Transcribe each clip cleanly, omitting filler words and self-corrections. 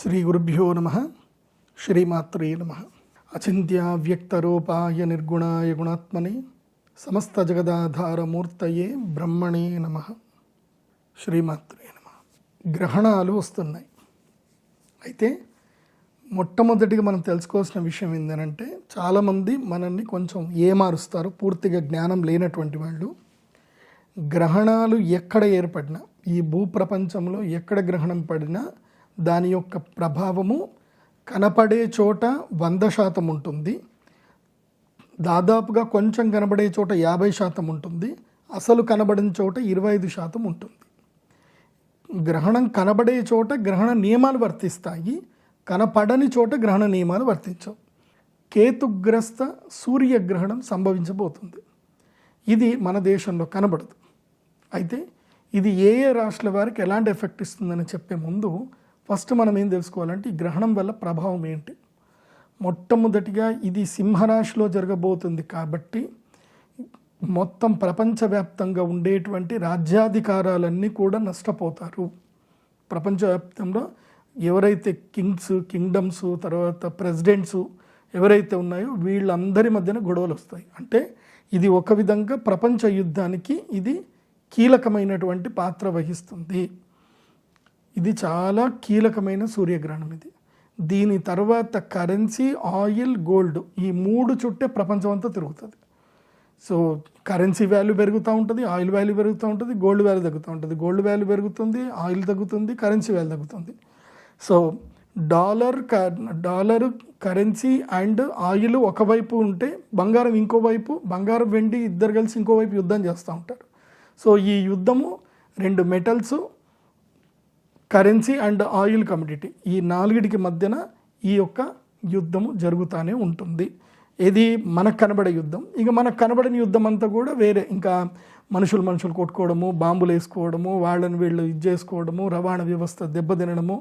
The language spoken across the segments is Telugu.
శ్రీ గురుభ్యో నమః. శ్రీమాత్రే నమః. అచింత్య వ్యక్తరూపాయ నిర్గుణాయ గుణాత్మనే సమస్త జగదాధారమూర్తయే బ్రహ్మణే నమః. శ్రీమాత్రే నమః. గ్రహణాలు వస్తున్నాయి. అయితే మొట్టమొదటిగా మనం తెలుసుకోవాల్సిన విషయం ఏంటంటే, చాలామంది మనల్ని కొంచెం ఏమారుస్తారు, పూర్తిగా జ్ఞానం లేనటువంటి వాళ్ళు. గ్రహణాలు ఎక్కడ ఏర్పడినా, ఈ భూప్రపంచంలో ఎక్కడ గ్రహణం పడినా దాని యొక్క ప్రభావము కనపడే చోట 100% ఉంటుంది, దాదాపుగా కొంచెం కనబడే చోట 50% ఉంటుంది, అసలు కనబడిన చోట 25% ఉంటుంది. గ్రహణం కనబడే చోట గ్రహణ నియమాలు వర్తిస్తాయి, కనపడని చోట గ్రహణ నియమాలు వర్తించవు. కేతుగ్రస్త సూర్యగ్రహణం సంభవించబోతుంది. ఇది మన దేశంలో కనబడదు. అయితే ఇది ఏ ఏ రాష్ట్రాల వారికి ఎలాంటి ఎఫెక్ట్ ఇస్తుందని చెప్పే ముందు ఫస్ట్ మనం ఏం తెలుసుకోవాలంటే, ఈ గ్రహణం వల్ల ప్రభావం ఏంటి. మొట్టమొదటిగా ఇది సింహరాశిలో జరగబోతుంది కాబట్టి మొత్తం ప్రపంచవ్యాప్తంగా ఉండేటువంటి రాజ్యాధికారాలన్నీ కూడా నష్టపోతారు. ప్రపంచవ్యాప్తంలో ఎవరైతే కింగ్డమ్స్ తర్వాత ప్రెసిడెంట్స్ ఎవరైతే ఉన్నాయో వీళ్ళందరి మధ్యన గొడవలు వస్తాయి. అంటే ఇది ఒక విధంగా ప్రపంచ యుద్ధానికి ఇది కీలకమైనటువంటి పాత్ర వహిస్తుంది. ఇది చాలా కీలకమైన సూర్యగ్రహణం. దీని తర్వాత కరెన్సీ, ఆయిల్, గోల్డ్, ఈ మూడు చుట్టే ప్రపంచం అంతా తిరుగుతుంది. సో కరెన్సీ వాల్యూ పెరుగుతూ ఉంటుంది, ఆయిల్ వాల్యూ పెరుగుతూ ఉంటుంది, గోల్డ్ వాల్యూ తగ్గుతూ ఉంటుంది. గోల్డ్ వాల్యూ పెరుగుతుంది, ఆయిల్ తగ్గుతుంది, కరెన్సీ వాల్యూ తగ్గుతుంది. So dollar currency and oil ఒకవైపు ఉంటే బంగారం ఇంకోవైపు, బంగారం వెండి ఇద్దరు కలిసి ఇంకోవైపు యుద్ధం చేస్తూ ఉంటారు. సో ఈ యుద్ధము రెండు metals, currency and oil commodity, ఈ నాలుగిటికి మధ్యన ఈ యొక్క యుద్ధము జరుగుతూనే ఉంటుంది. ఇది మనకు కనబడే యుద్ధం. ఇక మనకు కనబడని యుద్ధం అంతా కూడా వేరే, ఇంకా మనుషులు కొట్టుకోవడము, బాంబులు వేసుకోవడము, వాళ్ళని వీళ్ళు ఇది చేసుకోవడము, రవాణా వ్యవస్థ దెబ్బతినడము,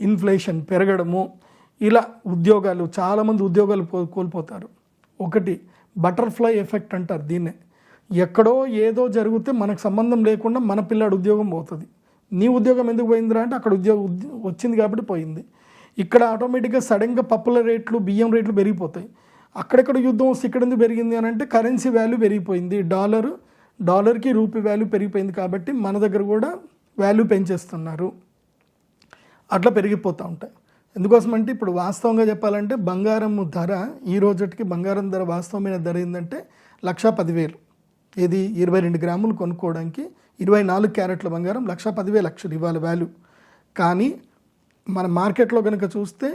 ఇన్ఫ్లేషన్ పెరగడము, ఇలా ఉద్యోగాలు, చాలామంది ఉద్యోగాలు కోల్పోతారు. ఒకటి బటర్ఫ్లై ఎఫెక్ట్ అంటారు దీన్నే. ఎక్కడో ఏదో జరిగితే మనకు సంబంధం లేకుండా మన పిల్లాడు ఉద్యోగం పోతుంది. నీ ఉద్యోగం ఎందుకు పోయిందిరా అంటే అక్కడ ఉద్యోగం వచ్చింది కాబట్టి పోయింది. ఇక్కడ ఆటోమేటిక్గా సడన్గా పప్పుల రేట్లు, బియ్యం రేట్లు పెరిగిపోతాయి. అక్కడెక్కడ యుద్ధం వస్తే ఇక్కడ ఎందుకు పెరిగింది అని అంటే కరెన్సీ వాల్యూ పెరిగిపోయింది, డాలర్కి రూపీ వాల్యూ పెరిగిపోయింది కాబట్టి మన దగ్గర కూడా వాల్యూ పెంచేస్తున్నారు. అట్లా పెరిగిపోతూ ఉంటాయి. ఎందుకోసం అంటే ఇప్పుడు వాస్తవంగా చెప్పాలంటే బంగారం ధర ఈ రోజుకి బంగారం ధర వాస్తవమైన ధర ఏంటంటే 1,10,000. ఇది 22 గ్రాములు కొనుక్కోవడానికి 24 క్యారెట్ల బంగారం 1,10,000 ఇవాళ వాల్యూ. కానీ మన మార్కెట్లో కనుక చూస్తే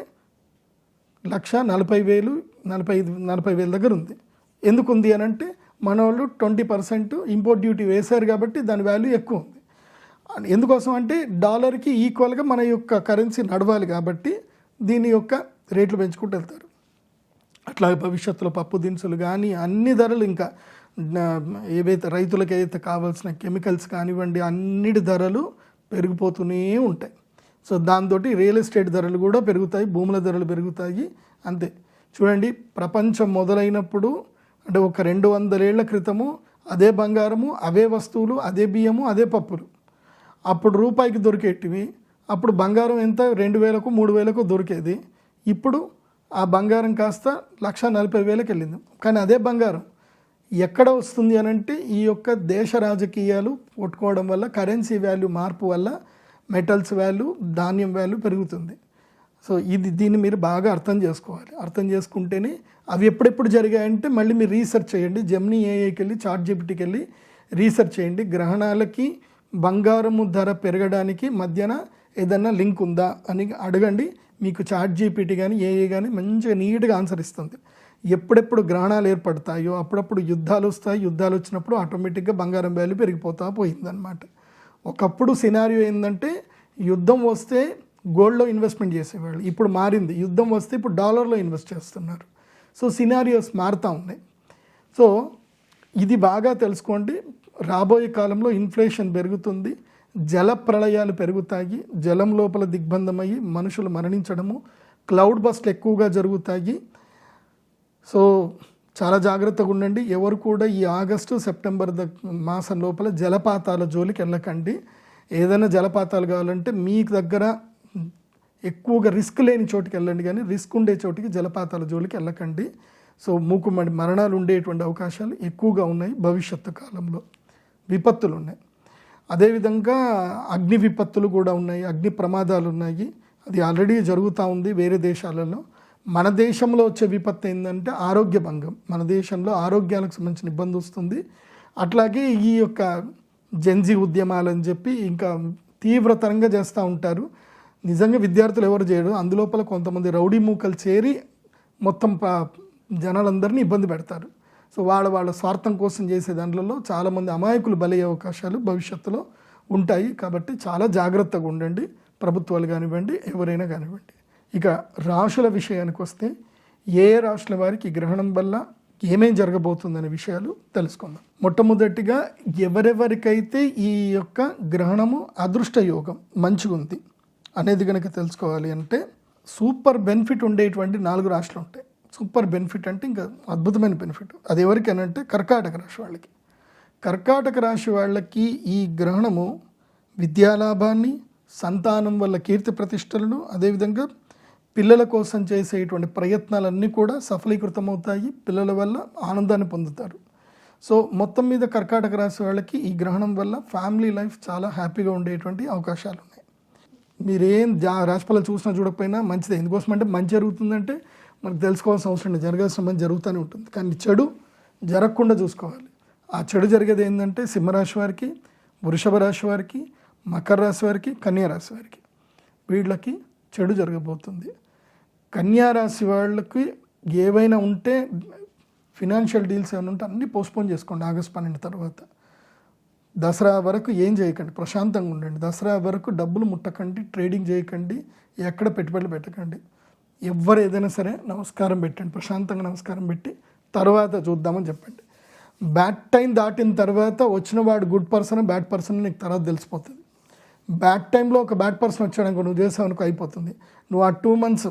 1,40,000, 45,000 దగ్గర ఉంది. ఎందుకు ఉంది అని అంటే మన వాళ్ళు 20% ఇంపోర్ట్ డ్యూటీ వేశారు కాబట్టి దాని వాల్యూ ఎక్కువ ఉంది. ఎందుకోసం అంటే డాలర్కి ఈక్వల్గా మన యొక్క కరెన్సీ నడవాలి కాబట్టి దీని యొక్క రేట్లు పెంచుకుంటూ వెళ్తారు. అట్లాగే భవిష్యత్తులో పప్పు దినుసులు కానీ అన్ని ధరలు, ఇంకా ఏవైతే రైతులకు ఏదైతే కావాల్సిన కెమికల్స్ కానివ్వండి, అన్నిటి ధరలు పెరిగిపోతూనే ఉంటాయి. సో దాంతో రియల్ ఎస్టేట్ ధరలు కూడా పెరుగుతాయి, భూముల ధరలు పెరుగుతాయి. అంతే. చూడండి, ప్రపంచం మొదలైనప్పుడు అంటే ఒక 200 ఏళ్ల క్రితము అదే బంగారము, అవే వస్తువులు, అదే బియ్యము, అదే పప్పులు. అప్పుడు రూపాయికి దొరికేటివి. అప్పుడు బంగారం ఎంత 2,000కు 3,000కు దొరికేది. ఇప్పుడు ఆ బంగారం కాస్త 1,40,000కి వెళ్ళింది. కానీ అదే బంగారం ఎక్కడ వస్తుంది అని అంటే ఈ యొక్క దేశ రాజకీయాలు కొట్టుకోవడం వల్ల, కరెన్సీ వాల్యూ మార్పు వల్ల మెటల్స్ వాల్యూ, ధాన్యం వాల్యూ పెరుగుతుంది. సో దీన్ని మీరు బాగా అర్థం చేసుకోవాలి. అర్థం చేసుకుంటేనే అవి ఎప్పుడెప్పుడు జరిగాయంటే మళ్ళీ మీరు రీసెర్చ్ చేయండి. జెమినీ ఏఐకి వెళ్ళి, చాట్‌జీపీటీకి వెళ్ళి రీసెర్చ్ చేయండి. గ్రహణాలకి బంగారము ధర పెరగడానికి మధ్యన ఏదన్నా లింక్ ఉందా అని అడగండి. మీకు చాట్‌జీపీటీ కానీ ఏఐ కానీ మంచిగా నీట్గా ఆన్సర్ ఇస్తుంది. ఎప్పుడెప్పుడు గ్రహణాలు ఏర్పడతాయో అప్పుడప్పుడు యుద్ధాలు వస్తాయి. యుద్ధాలు వచ్చినప్పుడు ఆటోమేటిక్గా బంగారం వాల్యూ పెరిగిపోతూ పోయిందనమాట. ఒకప్పుడు సినారియో ఏంటంటే యుద్ధం వస్తే గోల్డ్లో ఇన్వెస్ట్మెంట్ చేసేవాళ్ళు. ఇప్పుడు మారింది, యుద్ధం వస్తే ఇప్పుడు డాలర్లో ఇన్వెస్ట్ చేస్తున్నారు. సో సినారియోస్ మారుతూ ఉన్నాయి. సో ఇది బాగా తెలుసుకోండి. రాబోయే కాలంలో ఇన్ఫ్లేషన్ పెరుగుతుంది, జల ప్రళయాలు పెరుగుతాయి, జలం లోపల దిగ్బంధమయ్యి మనుషులు మరణించడము, క్లౌడ్ బస్ట్లు ఎక్కువగా జరుగుతాయి. సో చాలా జాగ్రత్తగా ఉండండి. ఎవరు కూడా ఈ ఆగస్టు సెప్టెంబర్ మాసం లోపల జలపాతాల జోలికి వెళ్ళకండి. ఏదైనా జలపాతాలు కావాలంటే మీకు దగ్గర ఎక్కువగా రిస్క్ లేని చోటికి వెళ్ళండి, కానీ రిస్క్ ఉండే చోటికి జలపాతాల జోలికి వెళ్ళకండి. సో మూకుమ్మడి మరణాలు ఉండేటువంటి అవకాశాలు ఎక్కువగా ఉన్నాయి. భవిష్యత్తు కాలంలో విపత్తులు ఉన్నాయి. అదేవిధంగా అగ్ని విపత్తులు కూడా ఉన్నాయి, అగ్ని ప్రమాదాలు ఉన్నాయి. అది ఆల్రెడీ జరుగుతూ ఉంది వేరే దేశాలలో. మన దేశంలో వచ్చే విపత్తు ఏంటంటే ఆరోగ్య భంగం. మన దేశంలో ఆరోగ్యాలకు సంబంధించిన ఇబ్బంది వస్తుంది. అట్లాగే ఈ యొక్క జెన్జీ ఉద్యమాలని చెప్పి ఇంకా తీవ్రతరంగా చేస్తూ ఉంటారు. నిజంగా విద్యార్థులు ఎవరు చేయరు, అందులోపల కొంతమంది రౌడీ మూకలు చేరి మొత్తం జనాలందరినీ ఇబ్బంది పెడతారు. సో వాళ్ళ స్వార్థం కోసం చేసే దాంట్లో చాలామంది అమాయకులు బలయ్యే అవకాశాలు భవిష్యత్తులో ఉంటాయి. కాబట్టి చాలా జాగ్రత్తగా ఉండండి, ప్రభుత్వాలు కానివ్వండి, ఎవరైనా కానివ్వండి. ఇక రాశుల విషయానికి వస్తే ఏ రాశుల వారికి గ్రహణం వల్ల ఏమేం జరగబోతుందనే విషయాలు తెలుసుకుందాం. మొట్టమొదటిగా ఎవరెవరికైతే ఈ యొక్క గ్రహణము అదృష్ట యోగం మంచిగా ఉంది అనేది కనుక తెలుసుకోవాలి అంటే సూపర్ బెనిఫిట్ ఉండేటువంటి 4 రాశులు ఉంటాయి. సూపర్ బెనిఫిట్ అంటే ఇంకా అద్భుతమైన బెనిఫిట్. అది ఎవరికైనా కర్కాటక రాశి వాళ్ళకి. కర్కాటక రాశి వాళ్ళకి ఈ గ్రహణము విద్యాలాభాన్ని, సంతానం వల్ల కీర్తి ప్రతిష్టలను, అదేవిధంగా పిల్లల కోసం చేసేటువంటి ప్రయత్నాలన్నీ కూడా సఫలీకృతమవుతాయి. పిల్లల వల్ల ఆనందాన్ని పొందుతారు. సో మొత్తం మీద కర్కాటక రాశి వాళ్ళకి ఈ గ్రహణం వల్ల ఫ్యామిలీ లైఫ్ చాలా హ్యాపీగా ఉండేటువంటి అవకాశాలు ఉన్నాయి. మీరేం రాశిఫలాలు చూసినా చూడకపోయినా మంచిదే. ఎందుకోసం అంటే మంచి జరుగుతుందంటే మనకు తెలుసుకోవాల్సిన అవసరం లేదు, జరగాల్సిన మంచి జరుగుతూనే ఉంటుంది. కానీ చెడు జరగకుండా చూసుకోవాలి. ఆ చెడు జరిగేది ఏంటంటే సింహరాశి వారికి, వృషభ రాశి వారికి, మకర రాశి వారికి, కన్యా రాశి వారికి వీళ్ళకి చెడు జరగబోతుంది. కన్యా రాశి వాళ్ళకి ఏవైనా ఉంటే ఫినాన్షియల్ డీల్స్ ఏమైనా ఉంటే అన్నీ పోస్ట్పోన్ చేసుకోండి ఆగస్టు 12 తర్వాత. దసరా వరకు ఏం చేయకండి, ప్రశాంతంగా ఉండండి. దసరా వరకు డబ్బులు ముట్టకండి, ట్రేడింగ్ చేయకండి, ఎక్కడ పెట్టుబడులు పెట్టకండి. ఎవరు ఏదైనా సరే నమస్కారం పెట్టండి, ప్రశాంతంగా నమస్కారం పెట్టి తర్వాత చూద్దామని చెప్పండి. బ్యాడ్ టైం దాటిన తర్వాత వచ్చిన వాడు గుడ్ పర్సన్ బ్యాడ్ పర్సన్ నీకు తర్వాత తెలిసిపోతుంది. బ్యాడ్ టైంలో ఒక బ్యాడ్ పర్సన్ వచ్చాడు అనుకో, నువ్వు చేసావు అనుకో అయిపోతుంది. నువ్వు ఆ 2 months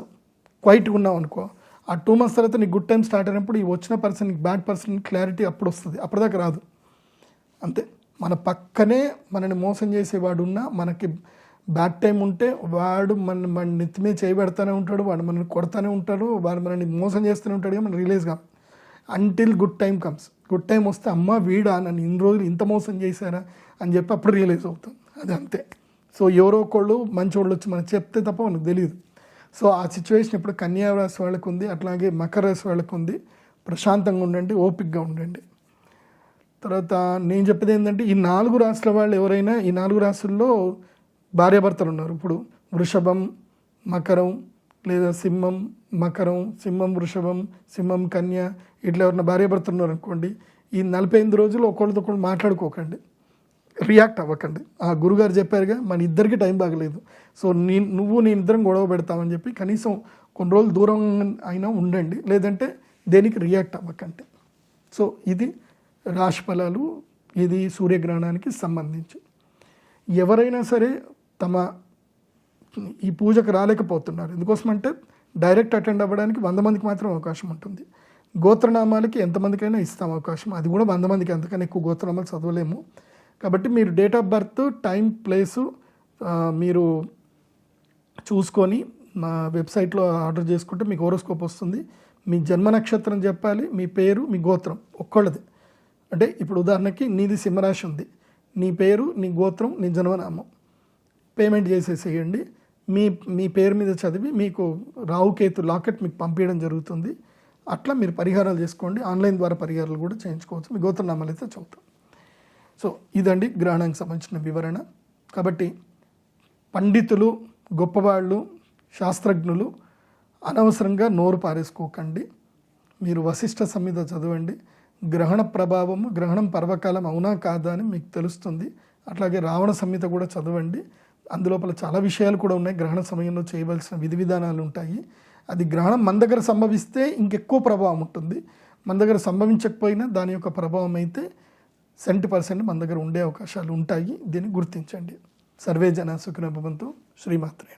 క్వైట్గా ఉన్నావు అనుకో, ఆ 2 months తర్వాత నీకు గుడ్ టైం స్టార్ట్ అయినప్పుడు ఈ వచ్చిన పర్సన్ నీకు బ్యాడ్ పర్సన్ క్లారిటీ అప్పుడు వస్తుంది, అప్పటిదాకా రాదు. అంతే. మన పక్కనే మనని మోసం చేసేవాడు ఉన్నా మనకి బ్యాడ్ టైం ఉంటే వాడు మన నెత్తిమే చేయబెడతానే ఉంటాడు, వాడు మనల్ని కొడతానే ఉంటాడు, వాడు మనల్ని మోసం చేస్తూనే ఉంటాడు. మనం రిలీజ్ కాం until good time comes. Good time వస్తే అమ్మ వీడా నన్ను ఇన్ని రోజులు ఇంత మోసం చేశారా అని చెప్పి అప్పుడు రియలైజ్ అవుతాం. అది అంతే. సో ఎవరో ఒకళ్ళు మంచి వాళ్ళు వచ్చి మనకు చెప్తే తప్ప మనకు తెలియదు. సో ఆ సిచ్యువేషన్ ఇప్పుడు కన్యా రాశి వాళ్ళకు ఉంది, అట్లాగే మకర రాశి వాళ్ళకు ఉంది. ప్రశాంతంగా ఉండండి, ఓపికగా ఉండండి. తర్వాత నేను చెప్పేది ఏంటంటే ఈ 4 రాశుల వాళ్ళు ఎవరైనా, ఈ 4 రాశుల్లో భార్యాభర్తలు ఉన్నారు. ఇప్పుడు వృషభం, మకరం, లేదా సింహం, మకరం, సింహం వృషభం, సింహం కన్య, ఇట్లా ఎవరైనా భార్యాభర్తలు ఉన్నారు అనుకోండి, ఈ 45 రోజులు ఒకళ్ళతో ఒకళ్ళు మాట్లాడుకోకండి, రియాక్ట్ అవ్వకండి. ఆ గురుగారు చెప్పారుగా మన ఇద్దరికి టైం బాగలేదు, సో నువ్వు నేను ఇద్దరం గొడవ పెడతామని చెప్పి కనీసం కొన్ని రోజులు దూరం అయినా ఉండండి, లేదంటే దేనికి రియాక్ట్ అవ్వకండి. సో ఇది రాశి ఫలాలు, ఇది సూర్యగ్రహణానికి సంబంధించి. ఎవరైనా సరే తమ ఈ పూజకు రాలేకపోతున్నారు, ఎందుకోసమంటే డైరెక్ట్ అటెండ్ అవ్వడానికి 100 మందికి మాత్రం అవకాశం ఉంటుంది. గోత్రనామాలకి ఎంతమందికైనా ఇస్తాం అవకాశం, అది కూడా 100 మందికి, అంతకన్నా ఎక్కువ గోత్రనామాలు చదవలేము. కాబట్టి మీరు date of birth, time, place మీరు చూసుకొని మా వెబ్సైట్లో ఆర్డర్ చేసుకుంటే మీకు హోరోస్కోప్ వస్తుంది. మీ జన్మ నక్షత్రం చెప్పాలి, మీ పేరు, మీ గోత్రం ఒక్కళ్ళది. అంటే ఇప్పుడు ఉదాహరణకి నీది సింహరాశి ఉంది, నీ పేరు, నీ గోత్రం, నీ జన్మనామం పేమెంట్ చేసేసేయండి. మీ పేరు మీద చదివి మీకు రావుకేతు లాకెట్ మీకు పంపించడం జరుగుతుంది. అట్లా మీరు పరిహారాలు చేసుకోండి. ఆన్లైన్ ద్వారా పరిహారాలు కూడా చేయించుకోవచ్చు. మీ గోత్రనామాలు అయితే చదువుతాం. సో ఇదండి గ్రహణానికి సంబంధించిన వివరణ. కాబట్టి పండితులు, గొప్పవాళ్ళు, శాస్త్రజ్ఞులు అనవసరంగా నోరు పారేసుకోకండి. మీరు వశిష్ఠ సంహిత చదవండి. గ్రహణ ప్రభావము, గ్రహణం పర్వకాలం అవునా కాదా అని మీకు తెలుస్తుంది. అట్లాగే రావణ సంహిత కూడా చదవండి. అందులోపల చాలా విషయాలు కూడా ఉన్నాయి. గ్రహణ సమయంలో చేయవలసిన విధి విధానాలు ఉంటాయి. అది గ్రహణం మన దగ్గర సంభవిస్తే ఇంకెక్కువ ప్రభావం ఉంటుంది. మన దగ్గర సంభవించకపోయినా దాని యొక్క ప్రభావం అయితే 70% మన దగ్గర ఉండే అవకాశాలు ఉంటాయి. దీన్ని గుర్తించండి. సర్వే జన సుఖినో భవంతు. శ్రీమాత్రేణ.